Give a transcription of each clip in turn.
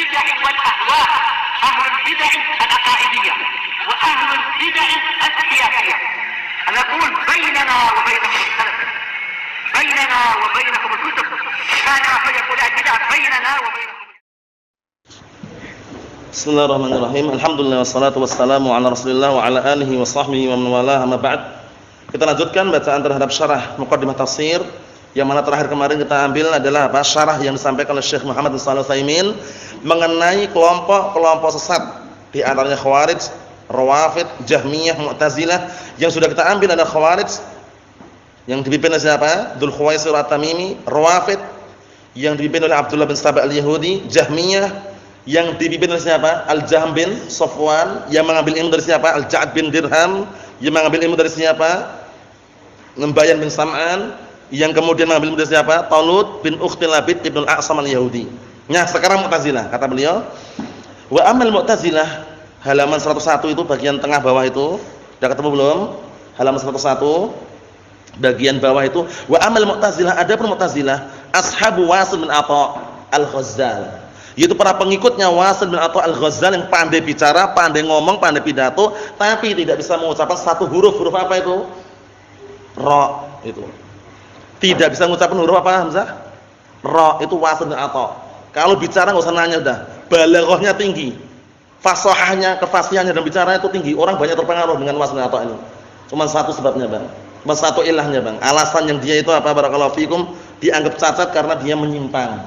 البدع والأهواء، أهل البدع العقائدية وأهل البدع السياسية. نقول بيننا وبينكم السلف، بيننا وبينكم الكتب، كان فيقول البدع بيننا وبينكم. Bismillahirrahmanirrahim. Alhamdulillah wassalatu wassalamu ala Rasulillah wa ala alihi wa sahbihi wa man walah, amma ba'd. Kita lanjutkan bacaan terhadap syarah Muqaddimah Tafsir, yang mana terakhir kemarin kita ambil adalah apa? Syarah yang disampaikan oleh Syekh Muhammad bin Shalih Al-Utsaimin mengenai kelompok-kelompok sesat, di antaranya Khawarij, Rawafid, Jahmiyah, Mu'tazilah. Yang sudah kita ambil adalah Khawarij yang dipimpin oleh siapa? Dzul Khuwaisir At-Tamimi, Rawafid yang dipimpin oleh Abdullah bin Saba Al-Yahudi, Jahmiyah yang dipimpin oleh siapa? Al-Jahm bin Safwan yang mengambil ilmu dari siapa? Al-Ja'd bin Dirham yang mengambil ilmu dari siapa? Nembayan bin Sam'an yang kemudian mengambil ilmu dari siapa? Talut bin Ukhti Labid ibn Al-A'sam Al-Yahudi. Nah, sekarang Mu'tazilah, kata beliau, wa amal Mu'tazilah, halaman 101 itu bagian tengah bawah itu. Sudah ketemu belum? Halaman 101 bagian bawah itu, wa amal Mu'tazilah, adapun Mu'tazilah, ashabu Wasil bin Atha Al-Ghazzal, yaitu para pengikutnya Wasil bin Atha Al-Ghazzal yang pandai bicara, pandai ngomong, pandai pidato, tapi tidak bisa mengucapkan satu huruf. Huruf apa itu? Ra itu. Tidak bisa mengucapkan huruf apa, Hamzah? Ra itu Wasil bin Atha. Kalau bicara enggak usah nanya, udah. Balaghahnya tinggi. Fasahahnya, kefasihannya dalam bicara itu tinggi. Orang banyak terpengaruh dengan Wasil bin Atha ini. Cuma satu sebabnya, Bang. Cuma satu ilahnya, Bang. Alasan yang dia itu apa? Barakallahu fikum, dianggap cacat karena dia menyimpang.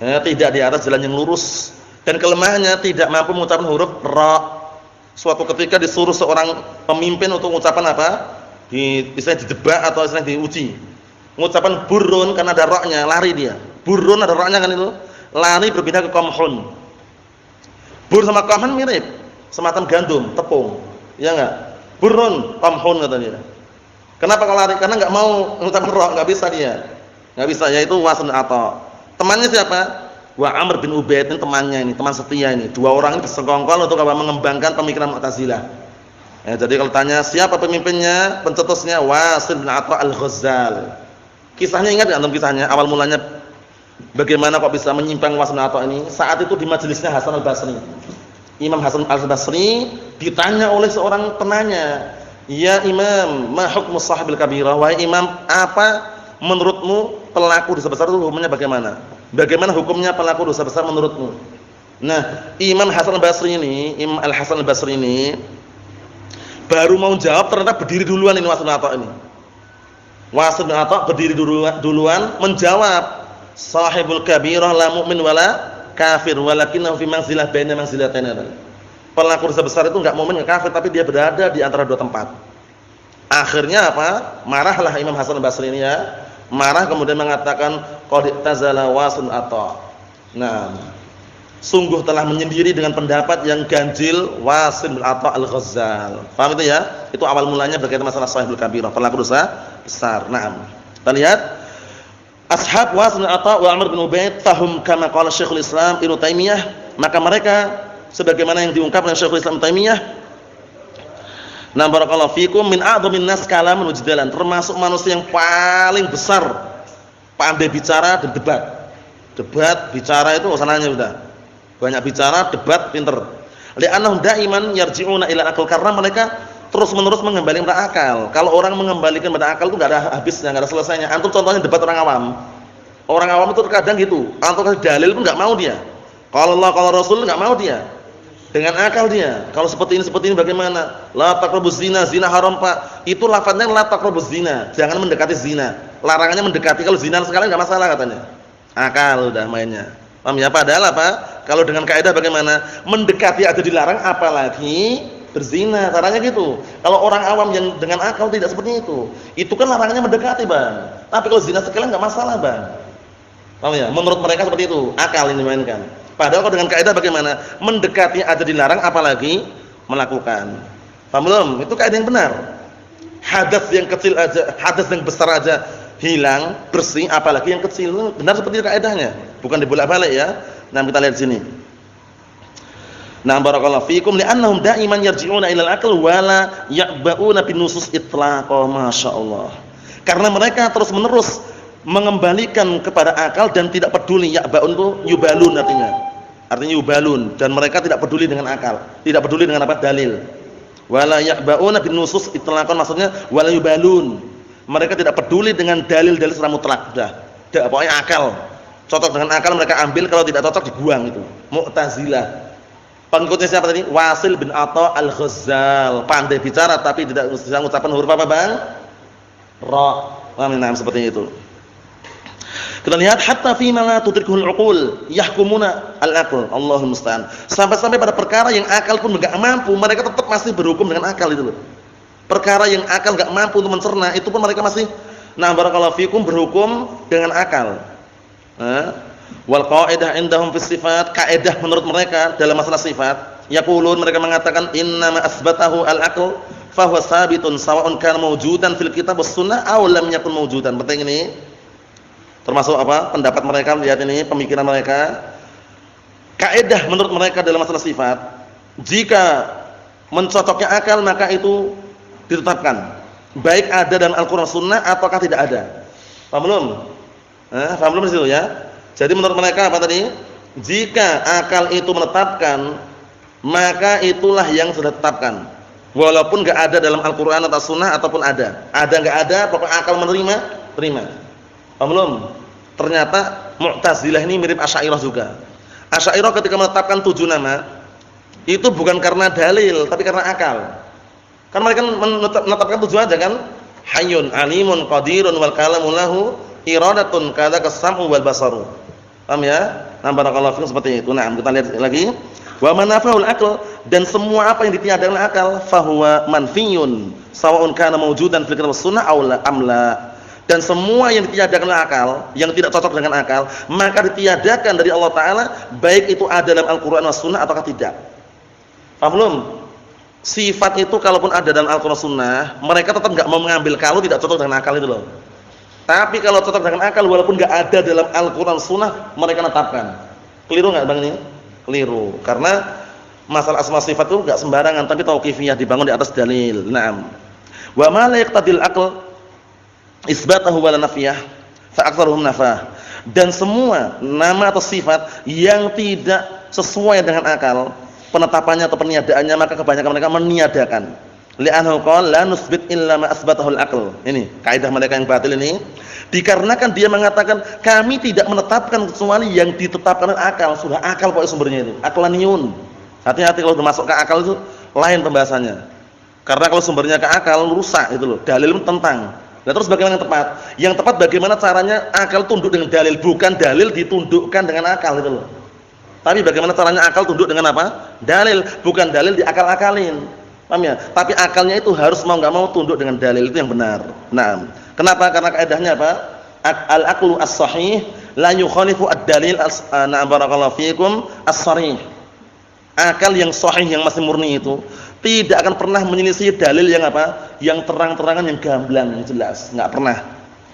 Tidak di atas jalan yang lurus, dan kelemahannya tidak mampu mengucapkan huruf ra. Suatu ketika disuruh seorang pemimpin untuk mengucapkan apa? Istilahnya didebak atau istilahnya diuji. Mengucapkan burun karena ada ra-nya, lari dia. Burun ada ra-nya kan itu. Lari berpindah ke qamhun. Bur sama qamhun mirip, semacam gandum, tepung. Ya enggak? Burun, qamhun kata dia. Kenapa kalau lari? Karena enggak mau mengucapkan ra, enggak bisa dia. Enggak bisa, yaitu Wasil bin Atha. Temannya siapa? Wa Amr bin Ubaid, ini temannya ini, teman setia ini. Dua orang ini bersekongkol untuk apa? Mengembangkan pemikiran Mu'tazilah. Jadi kalau tanya siapa pemimpinnya, pencetusnya Wasil bin Atha Al-Ghazzal. Kisahnya ingat enggak antum kisahnya? Awal mulanya bagaimana kok bisa menyimpang Wasil bin Atha ini? Saat itu di majelisnya Hasan Al-Basri. Imam Hasan Al-Basri ditanya oleh seorang penanya, "Ya Imam, ma hukmu sahibil kabirah?" Wahai Imam, apa menurutmu pelaku dosa besar itu hukumnya bagaimana? Bagaimana hukumnya pelaku dosa besar menurutmu? Nah, Imam Hasan Al-Basri ini, Imam Al-Hasan Al-Basri ini baru mau jawab, ternyata berdiri duluan ini Wasil bin Atha ini. Wasil bin Atha berdiri duluan menjawab, "Sahibul kabirah la mu'min wala kafir, walakinahu fi manzilah baina manzilatain." Pelaku dosa besar itu enggak mukmin, enggak kafir, tapi dia berada di antara dua tempat. Akhirnya apa? Marahlah Imam Hasan Al-Basri ini ya. Marah kemudian mengatakan qad tazala Wasil bin Atha. Nah, sungguh telah menyendiri dengan pendapat yang ganjil Wasil bin Atha Al-Ghazzal. Paham itu ya? Itu awal mulanya berkaitan masalah sahibul kabirah, pelaku dosa besar. Naam. Kita lihat ashab Wasil bin Atha wa Amr bin Ubaid fahum kama qala Syekhul Islam Ibnu Taimiyah, maka mereka sebagaimana yang diungkapkan oleh Syekhul Islam Taimiyah, nah barakallahu fikum, min a'dhamin nas kalaman wa jidalan, termasuk manusia yang paling besar pandai bicara dan debat. Debat, bicara itu usah nanya udah. Banyak bicara, debat, pinter. Li'annahum da'iman yarji'una ila akal, karena mereka terus-menerus mengembalikan pada akal. Kalau orang mengembalikan pada akal itu enggak ada habisnya, enggak ada selesainya. Antum contohnya debat orang awam. Orang awam itu terkadang gitu. Antum kasih dalil pun enggak mau dia. Kalau Allah, kalau Rasul enggak mau dia. Dengan akal dia, kalau seperti ini bagaimana? La taqrabuz zina, zina haram Pak. Itu lafadznya la taqrabuz zina, jangan mendekati zina. Larangannya mendekati, kalau zina sekali enggak masalah katanya. Akal udah mainnya. Paham ya? Padahal apa? Kalau dengan kaidah bagaimana? Mendekati aja dilarang, apalagi berzina. Caranya gitu. Kalau orang awam yang dengan akal tidak seperti itu. Itu kan larangannya mendekati, Bang. Tapi kalau zina sekali enggak masalah, Bang. Paham ya? Menurut mereka seperti itu. Akal yang dimainkan. Padahal kalau dengan kaidah bagaimana? Mendekati aja dilarang, apalagi melakukan. Paham belum? Itu kaidah yang benar. Hadas yang kecil aja, hadas yang besar aja hilang, bersih, apalagi yang kecil. Benar seperti itu kaidahnya. Bukan dibolak-balik ya. Nah, kita lihat sini. Nah, barakallahu fikum, li'annahum da'iman yarji'una ilal aql wa la ya'ba'una bin nusus itlaqah. Masyaallah. Karena mereka terus-menerus mengembalikan kepada akal dan tidak peduli. Ya'ba'un itu yubalun artinya. artinya yubalun, dan mereka tidak peduli dengan akal, tidak peduli dengan apa? Dalil. Wala ya'bauna bin nusus itlaqan, maksudnya wala yubalun. Mereka tidak peduli dengan dalil-dalil secara mutlak, sudah. Pokoknya akal. Cocok dengan akal mereka ambil, kalau tidak cocok dibuang itu. Mu'tazilah. Pengikutnya siapa tadi? Wasil bin Atha al-Ghazzal, pandai bicara tapi tidak bisa mengucapkan huruf apa, Bang? Ra. Nah, seperti itu. Kita lihat hatta fi ma la tudrikuhul uqul yahkumuna al-aql, Allahul musta'an. Sampai-sampai pada perkara yang akal pun enggak mampu, mereka tetap masih berhukum dengan akal itu loh. Perkara yang akal enggak mampu untuk mencerna, itu pun mereka masih barakallahu fikum berhukum dengan akal. Wal qaidah indahum fis sifat, kaidah menurut mereka dalam masalah sifat, yaqulun, mereka mengatakan innama asbatahu al-aql fa huwa sabitun sawa'un kana mawjudan fil kitab was sunnah aw lam yakun mawjudan. Penting ini. Termasuk apa? Pendapat mereka, lihat ini pemikiran mereka. Kaidah menurut mereka dalam masalah sifat, jika mencocoknya akal maka itu ditetapkan. Baik ada dalam Al-Qur'an Sunnah ataukah tidak ada. Paham belum? Paham belum di situ ya? Jadi menurut mereka apa tadi? Jika akal itu menetapkan, maka itulah yang sudah ditetapkan. Walaupun enggak ada dalam Al-Qur'an atau Sunnah ataupun ada. Ada enggak ada, pokoknya akal menerima, terima. Paham belum? Ternyata Mu'tazilah ini mirip Asy'ariyah juga. Asy'ariyah ketika menetapkan 7 nama, itu bukan karena dalil, tapi karena akal. Kan mereka menetapkan 7 aja kan? Hayyun, alimun, qadirun, wal kalamu lahu iradatun, kadza kas-sam'u wal basaru. Paham ya? Nah, barakallahu fikum seperti itu. Nah, kita lihat lagi. Wa manafahul aql, dan semua apa yang ditiadakan akal, fahuwa manfiyun, sawa'un kana mawjudan fil kitab was sunnah aw la amla. Dan semua yang ditiadakan akal, yang tidak cocok dengan akal, maka ditiadakan dari Allah Ta'ala, baik itu ada dalam Al-Quran was sunnah ataukah tidak. Paham belum? Sifat itu kalaupun ada dalam Al-Quran Sunnah, mereka tetap enggak mau mengambil kalau tidak cocok dengan akal itu loh. Tapi kalau cocok dengan akal, walaupun enggak ada dalam Al-Quran Sunnah, mereka tetapkan. Keliru enggak Bang ini? Keliru. Karena masalah asma sifat itu enggak sembarangan, tapi tauqifiyah, dibangun di atas dalil. Naam. Wa ma la yaqtadil aql isbatahu wala nafiyah fa aktsaruhum nafah. Dan semua nama atau sifat yang tidak sesuai dengan akal, penetapannya atau peniadaannya, maka kebanyakan mereka meniadakan. Li'annahu qala la nusbit illa ma asbatahu al-aql. Ini kaidah mereka yang batil ini. Dikarenakan dia mengatakan kami tidak menetapkan kecuali yang ditetapkan oleh akal. Sudah akal pokoknya sumbernya itu. Aqlaniyun. Hati-hati kalau masuk ke akal itu lain pembahasannya. Karena kalau sumbernya ke akal rusak itu loh. Dalil tentang. Nah, terus bagaimana yang tepat? Yang tepat bagaimana caranya akal tunduk dengan dalil, bukan dalil ditundukkan dengan akal itu loh. Tapi bagaimana caranya akal tunduk dengan apa? Dalil, bukan dalil diakal-akalin. Paham ya? Tapi akalnya itu harus mau enggak mau tunduk dengan dalil, itu yang benar. Nah, kenapa? Karena kaidahnya apa? Al-aqlu as-sahih la yukhalifu ad-dalil barakallahu fikum as-sharih. Akal yang sahih yang masih murni itu tidak akan pernah menyelisih dalil yang apa? Yang terang-terangan, yang gamblang, yang jelas, enggak pernah.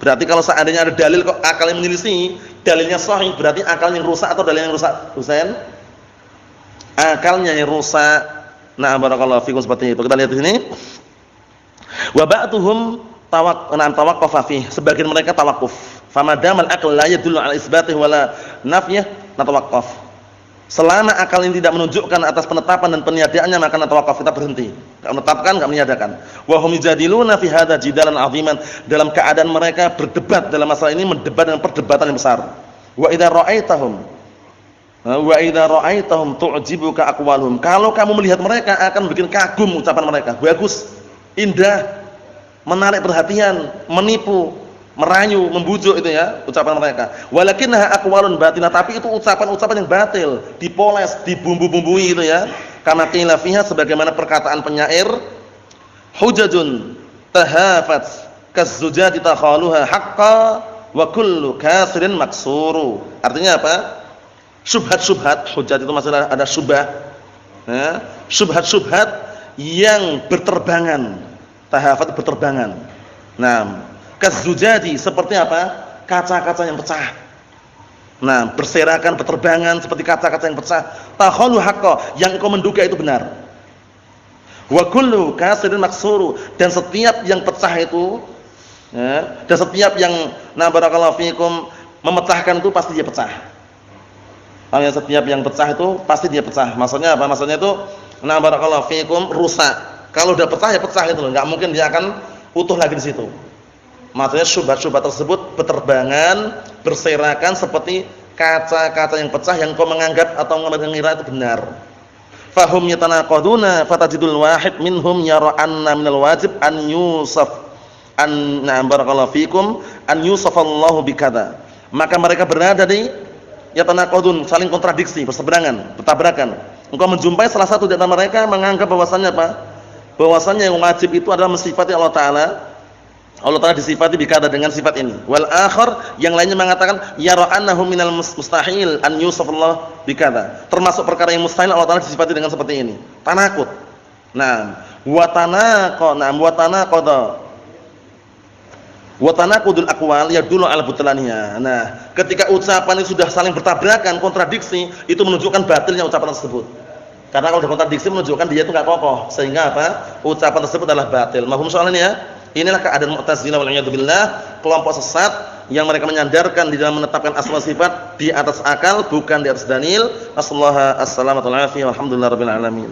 Berarti kalau seandainya ada dalil kok akal yang menyelisih, dalilnya sahih, berarti akal yang rusak atau dalil yang rusak? Husain? Akalnya yang rusak. Nah, barakallahu fikum seperti itu. Kita lihat di sini. Wa ba'tuhum tawaqqafa fi, sebagian mereka tawakuf. Famadamal aql la yadullu ala isbatih wala nafyih natawaqqaf. Selama akal ini tidak menunjukkan atas penetapan dan peniadaannya, maka natawaqaf, kita berhenti. Enggak menetapkan, enggak meniadakan. Wa hum yujadiluna fi hadza jidalan 'aziman, dalam keadaan mereka berdebat dalam masalah ini, mendebat dengan perdebatan yang besar. Wa idza ra'aitahum tu'jibuka aqwaluhum, kalau kamu melihat mereka akan bikin kagum ucapan mereka, bagus, indah, menarik perhatian, menipu, merayu, membujuk itu ya ucapan mereka. Walakinnaha aqwalun batinah, tapi itu ucapan-ucapan yang batil, dipoles, dibumbu-bumbui itu ya. Kama qila fiha, sebagaimana perkataan penyair, hujajun tahafat kazzujati takhaluha haqqa wa kullu kasirin maksuru. Artinya apa? Syubhat-syubhat, hujat itu masalah ada syubhat. Ya, syubhat-syubhat yang berterbangan. Tahafat berterbangan. Nah, kazzujati seperti apa? Kaca-kaca yang pecah. Nah, berserakan, berterbangan seperti kaca-kaca yang pecah. Takhalu haqqa, yang kau menduga itu benar. Wa kullu kasirin maksuru, dan setiap yang pecah itu, ya, dan setiap yang barakallahu fikum memecahkan itu pasti dia pecah. Setiap yang pecah itu pasti dia pecah. Maksudnya apa? Maksudnya itu na barakallahu fikum rusak. Kalau udah pecah ya pecah itu loh. Enggak mungkin dia akan utuh lagi di situ. Maksudnya syubhat-syubhat tersebut beterbangan, berserakan seperti kaca-kaca yang pecah yang kau menganggap atau mengira itu benar. Fahum yatanaqaduna fatajidul wahid minhum yara anna minal wajib an yusaf an na barakallahu fikum an yusafallahu bikada. Maka mereka berada di yatanaqadun, saling kontradiksi, berseberangan, bertabrakan. Engkau menjumpai salah satu di antara mereka menganggap bahwasannya apa? Bahwasannya yang wajib itu adalah mensifati Allah Taala. Allah Taala disifati bikada dengan sifat ini. Wal akhar, yang lainnya mengatakan yara annahu minal mustahil an yusafallahu bikada. Termasuk perkara yang mustahil Allah Taala disifati dengan seperti ini. Tanakut. Nah, wa tanaqada wa tanaqudul aqwal yadullu ala butlaniha. Nah, ketika ucapan itu sudah saling bertabrakan, kontradiksi, itu menunjukkan batilnya ucapan tersebut. Karena kalau sudah kontradiksi menunjukkan dia itu enggak kokoh, sehingga apa? Ucapan tersebut adalah batil. Mahum soalnya ya? Inilah keadaan Mu'tazilah wal a'yadu billah, kelompok sesat yang mereka menyandarkan di dalam menetapkan asma sifat di atas akal, bukan di atas dalil. Assalamualaikum warahmatullahi wabarakatuh. Alhamdulillahirabbil alamin.